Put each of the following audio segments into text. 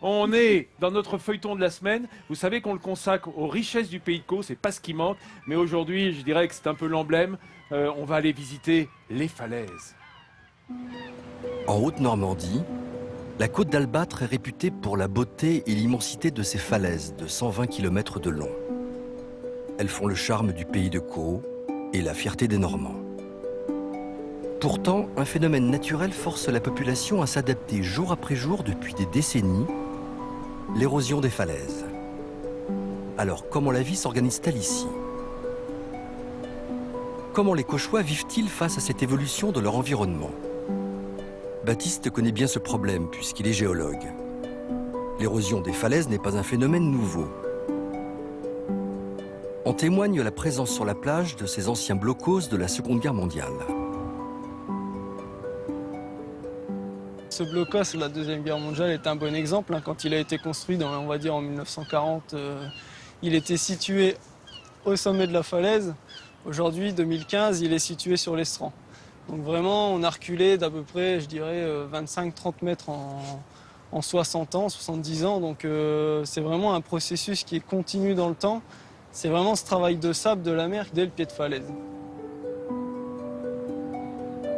On est dans notre feuilleton de la semaine. Vous savez qu'on le consacre aux richesses du Pays de Caux, c'est pas ce qui manque. Mais aujourd'hui, je dirais que c'est un peu l'emblème. On va aller visiter les falaises. En Haute-Normandie, la côte d'Albâtre est réputée pour la beauté et l'immensité de ses falaises de 120 km de long. Elles font le charme du Pays de Caux et la fierté des Normands. Pourtant, un phénomène naturel force la population à s'adapter jour après jour depuis des décennies, l'érosion des falaises. Alors, comment la vie s'organise-t-elle ici? Comment les Cauchois vivent-ils face à cette évolution de leur environnement? Baptiste connaît bien ce problème puisqu'il est géologue. L'érosion des falaises n'est pas un phénomène nouveau. En témoigne la présence sur la plage de ces anciens blocos de la Seconde Guerre mondiale. Ce blocos de la Deuxième Guerre mondiale est un bon exemple. Quand il a été construit, on va dire en 1940, il était situé au sommet de la falaise. Aujourd'hui, 2015, il est situé sur l'estran. Donc vraiment, on a reculé d'à peu près, je dirais, 25-30 mètres en 60 ans, 70 ans. Donc c'est vraiment un processus qui est continu dans le temps. C'est vraiment ce travail de sable de la mer dès le pied de falaise.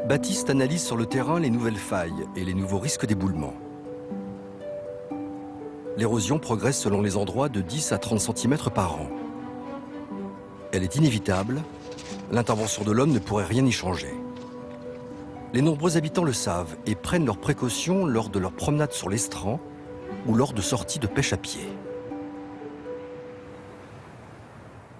Baptiste analyse sur le terrain les nouvelles failles et les nouveaux risques d'éboulement. L'érosion progresse selon les endroits de 10 à 30 cm par an. Elle est inévitable, l'intervention de l'homme ne pourrait rien y changer. Les nombreux habitants le savent et prennent leurs précautions lors de leurs promenades sur l'estran ou lors de sorties de pêche à pied.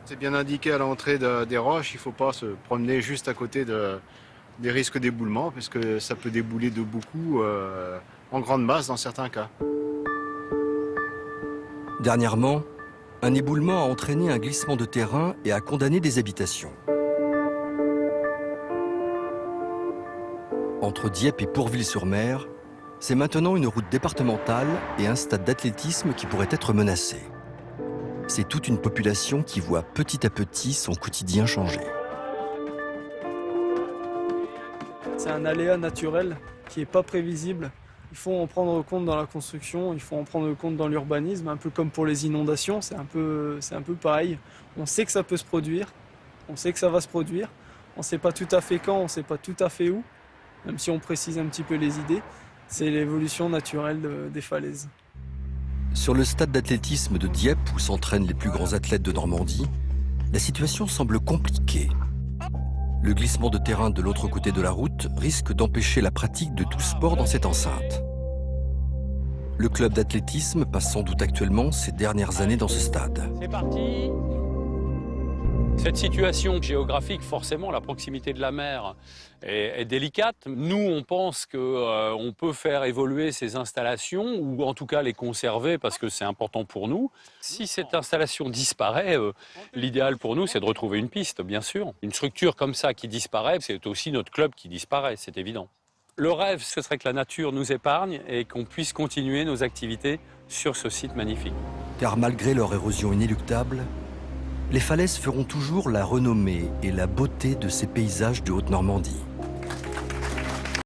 C'est bien indiqué à l'entrée des roches, il ne faut pas se promener juste à côté des risques d'éboulement, puisque ça peut débouler de beaucoup, en grande masse dans certains cas. Dernièrement, un éboulement a entraîné un glissement de terrain et a condamné des habitations. Entre Dieppe et Pourville-sur-Mer, c'est maintenant une route départementale et un stade d'athlétisme qui pourraient être menacés. C'est toute une population qui voit petit à petit son quotidien changer. C'est un aléa naturel qui n'est pas prévisible. Il faut en prendre compte dans la construction, il faut en prendre compte dans l'urbanisme, un peu comme pour les inondations, c'est un peu pareil. On sait que ça peut se produire, on sait que ça va se produire, on ne sait pas tout à fait quand, on ne sait pas tout à fait où, même si on précise un petit peu les idées, c'est l'évolution naturelle des falaises. Sur le stade d'athlétisme de Dieppe, où s'entraînent les plus grands athlètes de Normandie, la situation semble compliquée. Le glissement de terrain de l'autre côté de la route risque d'empêcher la pratique de tout sport dans cette enceinte. Le club d'athlétisme passe sans doute actuellement ses dernières années dans ce stade. C'est parti. Cette situation géographique, forcément, la proximité de la mer est délicate. Nous, on pense qu'on peut faire évoluer ces installations, ou en tout cas les conserver, parce que c'est important pour nous. Si cette installation disparaît, l'idéal pour nous, c'est de retrouver une piste, bien sûr. Une structure comme ça qui disparaît, c'est aussi notre club qui disparaît, c'est évident. Le rêve, ce serait que la nature nous épargne et qu'on puisse continuer nos activités sur ce site magnifique. Car malgré leur érosion inéluctable, les falaises feront toujours la renommée et la beauté de ces paysages de Haute-Normandie.